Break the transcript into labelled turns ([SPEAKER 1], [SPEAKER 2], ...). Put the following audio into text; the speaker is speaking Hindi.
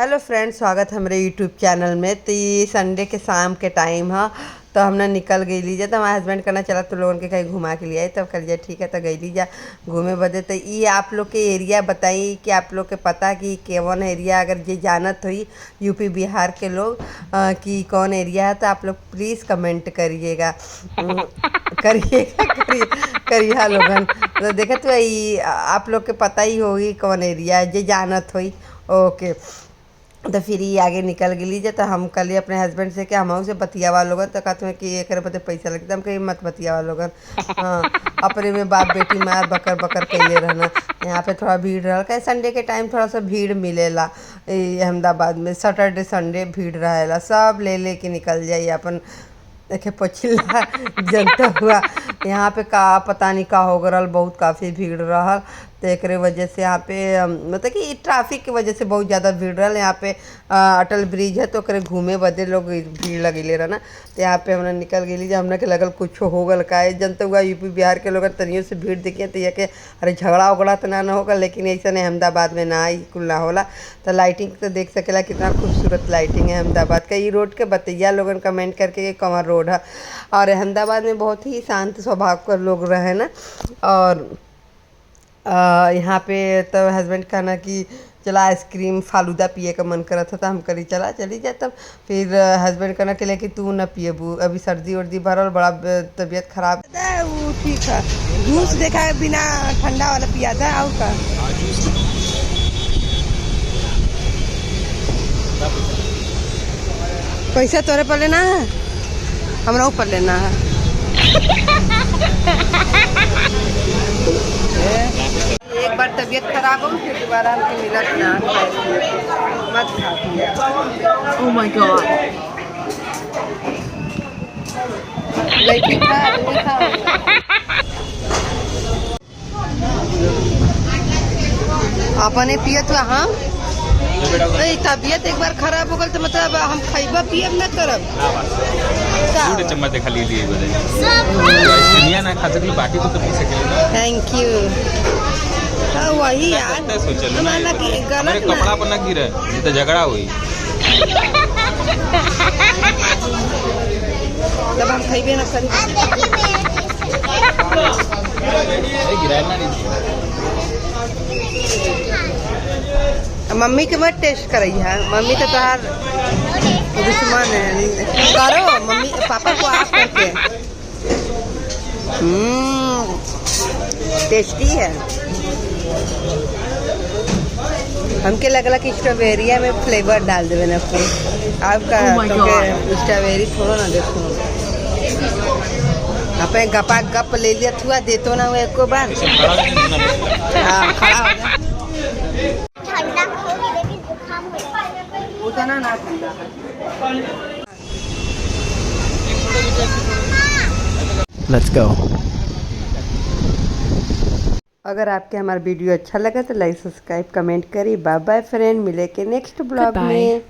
[SPEAKER 1] हेलो फ्रेंड्स, स्वागत है हमारे यूट्यूब चैनल में। तो ये संडे के शाम के टाइम है, तो हमने निकल गई लीजिए। तो हमारे हस्बैंड करना चला तो लोगों के कहीं घुमा के लिए आए, तब कर लिया ठीक है तो गई लीजिए घूमे बदे। तो ये आप लोग के एरिया बताइए कि आप लोग के पता कि कौन एरिया, अगर ये जानत हुई यूपी बिहार के लोग कि कौन एरिया है तो आप लोग प्लीज़ कमेंट करिएगा करिए लोगन। तो देखे तो ये आप लोग के पता ही होगी कौन एरिया है, ये जानत हुई। ओके, तो फिर ये आगे निकल गई लीजिए। तो हम कल अपने हस्बैंड से कि हम से बतियावा लोगन, तो कहते हैं कि एक बदे पैसा लगता, हम कहीं मत बतियावा लोगन। हाँ, अपने में बाप बेटी मार बकर बकर कैले रहना। यहाँ पे थोड़ा भीड़ रहा है, संडे के टाइम थोड़ा सा भीड़ मिलेला अहमदाबाद में। सैटरडे संडे भीड़ रहेला, सब ले के निकल जाइए अपन। देखे पछिला जनता हुआ यहाँ पे का पता नहीं का हो गल, बहुत काफ़ी भीड़ रहा। तो एक वजह से यहाँ पे मतलब कि ट्रैफिक की वजह से बहुत ज़्यादा भीड़ रहा। यहाँ पे अटल ब्रिज है, तो करे घूमे बदे लोग भीड़ लगी ले रहा ना। तो यहाँ पे हमने निकल गई लीजिए, हमने के लगल कुछ हो गल का है। जनता हुआ यूपी बिहार के लोग तनियों से भीड़ देखिए तो ये के अरे झगड़ा उगड़ा तो ना होगा, लेकिन ऐसा अहमदाबाद में ना कुल ना होला। तो लाइटिंग तो देख सकेला कितना खूबसूरत लाइटिंग है अहमदाबाद का। ये रोड के बतैया लोगन कमेंट करके कौन रोड है। और अहमदाबाद में बहुत ही शांत स्वभाव का लोग रहे ना। और यहाँ पे तो हस्बैंड कहना कि चला आइसक्रीम फालूदा पिए का मन करा था, तो हम करी चली जाए। तब फिर हस्बैंड कहना के लिए कि तू न पिएबू, अभी सर्दी उर्दी भरल, बड़ा तबीयत खराब। वो ठीक है, जूस देखा बिना ठंडा वाला पिया था। और का पैसा तोरे पर लेना है, हमरा ऊपर लेना है। एक बार तबीयत खराब हो फिर दोबारा हमको मिला ना मत खा। ओह माय गॉड, लड़की खा आदमी खा। अपने पियत हुआ हम नहीं, तबीयत एक बार खराब हो गल तो मतलब हम खैबा पियब न करब।
[SPEAKER 2] चम्मच देखा लीजिए दुनिया ना खा सकली, बाटी को तो पी सकेली।
[SPEAKER 1] Thank you. वही यार
[SPEAKER 2] ना कि गलत कपड़ा पर ना गिरे तो झगड़ा हुई।
[SPEAKER 1] तब हम खैबे ना करी। मम्मी के मत टेस्ट करई है, मम्मी तो तोहार दुश्मन है। करो मम्मी पापा को आप करके। टेस्टी है। हमके लगला कि स्ट्रॉबेरिया में फ्लेवर डाल देवे ना फूल आपका, तो स्ट्रॉबेरी थोड़ा ना देखो। अपने गपा गप ले लिया थुआ देतो ना वो एक बार। हाँ, खड़ा हो गया। उतना ना ठंडा।
[SPEAKER 2] Let's go.
[SPEAKER 1] अगर आपके हमारा वीडियो अच्छा लगा तो लाइक सब्सक्राइब कमेंट करिए। बाय बाय फ्रेंड, मिले के नेक्स्ट ब्लॉग में।